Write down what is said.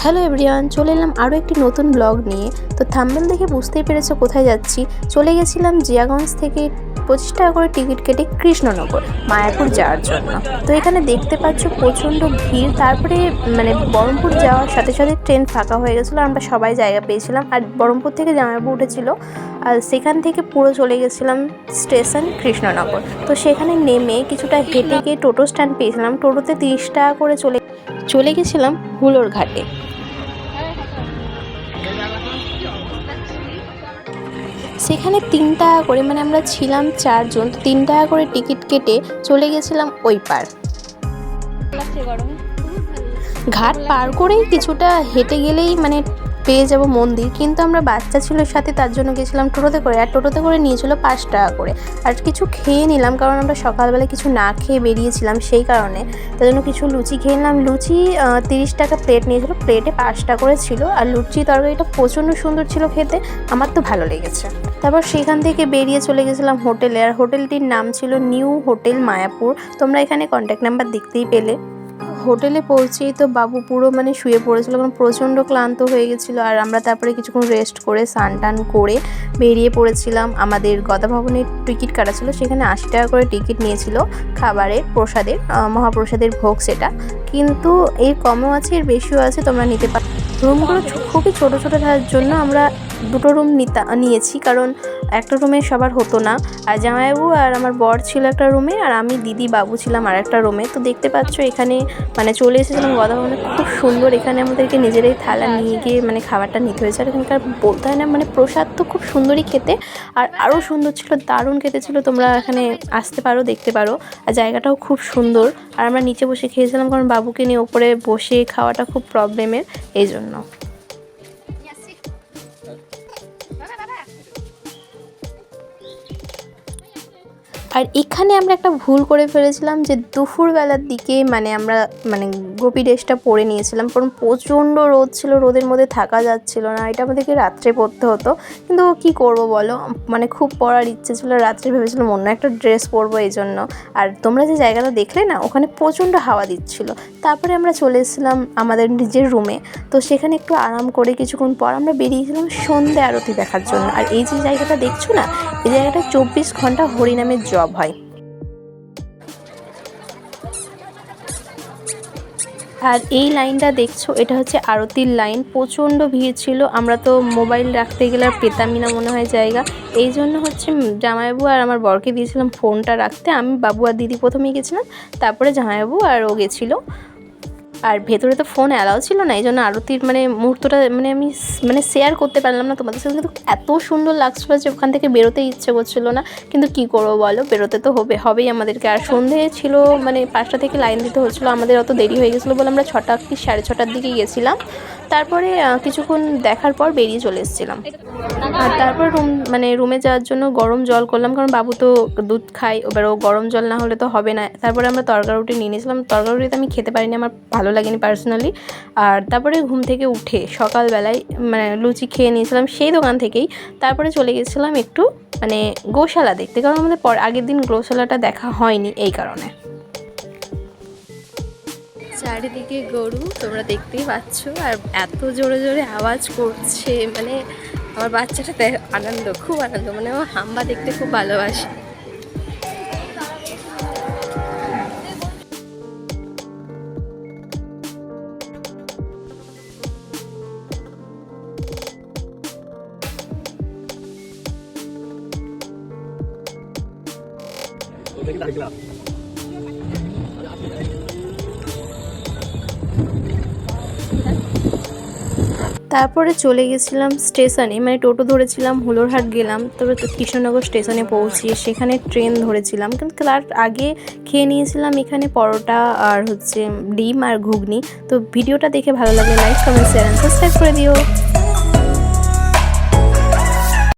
Hello everyone, চলে এলাম আরও একটি নতুন ব্লগ নিয়ে। তো থাম্বনেল দেখে বুঝতেই পেরেছো কোথায় যাচ্ছি। চলে গেছিলাম জিয়াগঞ্জ থেকে 25 টাকা করে টিকিট কেটে কৃষ্ণনগর মায়াপুর যাওয়ার জন্য। তো এখানে দেখতে পাচ্ছ প্রচণ্ড ভিড়। তারপরে বহরমপুর যাওয়ার সাথে সাথে ট্রেন ফাঁকা হয়ে গেছিলো, আমরা সবাই জায়গা পেয়েছিলাম। আর বহরমপুর থেকে জামাইবাবু উঠেছিল, আর সেখান থেকে পুরো চলে গেছিলাম স্টেশন কৃষ্ণনগর। তো সেখানে নেমে কিছুটা হেঁটে গিয়ে টোটো স্ট্যান্ড পেয়েছিলাম। টোটোতে 30 টাকা করে চলে গেছিলাম হুলোর ঘাটে। সেখানে 3 টাকা করে, আমরা ছিলাম 4 জন, তো 3 টাকা করে টিকিট কেটে চলে গেছিলাম ওই পার। ঘাট পার করেই কিছুটা হেঁটে গেলেই পেয়ে যাব মন্দির, কিন্তু আমরা বাচ্চা ছিল সাথে, তার জন্য গেছিলাম টোটোতে করে। আর টোটোতে করে নিয়েছিল 5 টাকা করে। আর কিছু খেয়ে নিলাম, কারণ আমরা সকালবেলা কিছু না খেয়ে বেরিয়েছিলাম, সেই কারণে তার জন্য কিছু লুচি খেয়ে নিলাম। লুচি 30 টাকা প্লেট নিয়েছিল, প্লেটে 5টা করে ছিল। আর লুচি তরকারিটা প্রচণ্ড সুন্দর ছিল খেতে, আমার তো ভালো লেগেছে। তারপর সেখান থেকে বেরিয়ে চলে গেছিলাম হোটেলে, আর হোটেলটির নাম ছিল নিউ হোটেল মায়াপুর। তোমরা এখানে কন্ট্যাক্ট নাম্বার দেখতেই পেলে। হোটেলে পৌঁছেই তো বাবু পুরো শুয়ে পড়েছিল, কারণ প্রচণ্ড ক্লান্ত হয়ে গেছিলো। আর আমরা তারপরে কিছুক্ষণ রেস্ট করে স্নান টান করে বেরিয়ে পড়েছিলাম। আমাদের গদা ভবনের টিকিট কাটা ছিল, সেখানে 80 টাকা করে টিকিট নিয়েছিল খাবারের, প্রসাদের, মহাপ্রসাদের ভোগ সেটা। কিন্তু এর কমও আছে, এর বেশিও আছে, তোমরা নিতে পারো। রুমগুলো খুবই ছোটো ছোটো থাকার জন্য আমরা 2টো রুম নিয়েছি, কারণ একটা রুমে সবার হতো না। আর জামাইবাবু আর আমার বর ছিল একটা রুমে, আর আমি, দিদি, বাবু ছিলাম আর একটা রুমে। তো দেখতে পাচ্ছ এখানে চলে এসেছিলাম গদা ভবনে, খুব সুন্দর। এখানে আমাদেরকে নিজেরাই থালা নিয়ে গিয়ে খাবারটা নিতে হয়েছে। আর এখানকার বলতে হয় না, প্রসাদ তো খুব সুন্দরই খেতে, আর আরও সুন্দর ছিল, দারুণ খেতে ছিল। তোমরা এখানে আসতে পারো, দেখতে পারো। আর জায়গাটাও খুব সুন্দর। আর আমরা নিচে বসে খেয়েছিলাম, কারণ বাবুকে নিয়ে ওপরে বসে খাওয়াটা খুব প্রবলেমের, এই জন্য। আর এখানে আমরা একটা ভুল করে ফেলেছিলাম, যে দুপুরবেলার দিকে আমরা গোপী ড্রেসটা পরে নিয়েছিলাম, কারণ প্রচণ্ড রোদ ছিল, রোদের মধ্যে থাকা যাচ্ছিল না। এটা আমাদেরকে রাত্রে পরতে হতো, কিন্তু কি করব বলো, খুব পরার ইচ্ছে ছিল। রাত্রে ভেবেছিলাম অন্য একটা ড্রেস পরবো, এই জন্য। আর তোমরা যে জায়গাটা দেখলে না, ওখানে প্রচণ্ড হাওয়া দিচ্ছিল। তারপরে আমরা চলে এসেছিলাম আমাদের নিজের রুমে। তো সেখানে একটু আরাম করে কিছুক্ষণ পর আমরা বেরিয়েছিলাম সন্ধ্যে আরতি দেখার জন্য। আর এই যে জায়গাটা দেখছো না, এই জায়গাটা 24 ঘন্টা হরিনামের জব হয়। আর এই লাইনটা দেখছো, এটা হচ্ছে আরতির লাইন। প্রচণ্ড ভিড় ছিল, আমরা তো মোবাইল রাখতে গেলে আর পেতামই না মনে হয় জায়গা। এই জন্য জামাইবাবু আর আমার বরকে দিয়েছিলাম ফোনটা রাখতে। আমি, বাবু আর দিদি প্রথমেই গেছিলাম, তারপরে জামাইবাবু আর ও গেছিলো। আর ভেতরে তো ফোন অ্যালাউ ছিল না, এই জন্য আরতির মুহূর্তটা আমি শেয়ার করতে পারলাম না তোমাদের সাথে। কিন্তু এত সুন্দর লাগছিলো যে ওখান থেকে বেরোতে ইচ্ছে করছিল না, কিন্তু কি করবো বলো, বেরোতে তো হবেই আমাদেরকে। আর সন্ধে ছিল, 5টা থেকে লাইন দিতে হচ্ছিলো। আমাদের অত দেরি হয়ে গেছিলো বলে আমরা 6টা কি 6:30টার দিকে গেছিলাম। তারপরে কিছুক্ষণ দেখার পর বেরিয়ে চলে এসেছিলাম। আর তারপর রুমে যাওয়ার জন্য গরম জল করলাম, কারণ বাবু তো দুধ খায়, এবার ও গরম জল না হলে তো হবে না। তারপরে আমরা তরকা রুটি নিয়ে নিয়েছিলাম। তরকা রুটিতে আমি খেতে পারিনি, আমার ভালো লাগেনি পার্সোনালি। আর তারপরে ঘুম থেকে উঠে সকালবেলায় লুচি খেয়ে নিয়েছিলাম সেই দোকান থেকেই। তারপরে চলে গেছিলাম একটু গোশালা দেখতে, কারণ আমাদের আগের দিন গোশালাটা দেখা হয়নি, এই কারণে। চারিদিকে গরু তোমরা দেখতেই পাচ্ছ, আর এত জোরে জোরে আওয়াজ করছে, আমার বাচ্চাটা আনন্দ, খুব আনন্দ, ও হাম্বা দেখতে খুব ভালোবাসে। তারপরে চলে গেছিলাম স্টেশনে, টোটো ধরেছিলাম, হুলোরহাট গেলাম। তবে কৃষ্ণনগর স্টেশনে পৌঁছিয়ে সেখানে ট্রেন ধরেছিলাম, কিন্তু তার আগে খেয়ে নিয়েছিলাম এখানে পরোটা আর ডিম আর ঘুগনি। তো ভিডিওটা দেখে ভালো লাগলে লাইক, কমেন্ট, শেয়ার, সাবস্ক্রাইব করে দিও।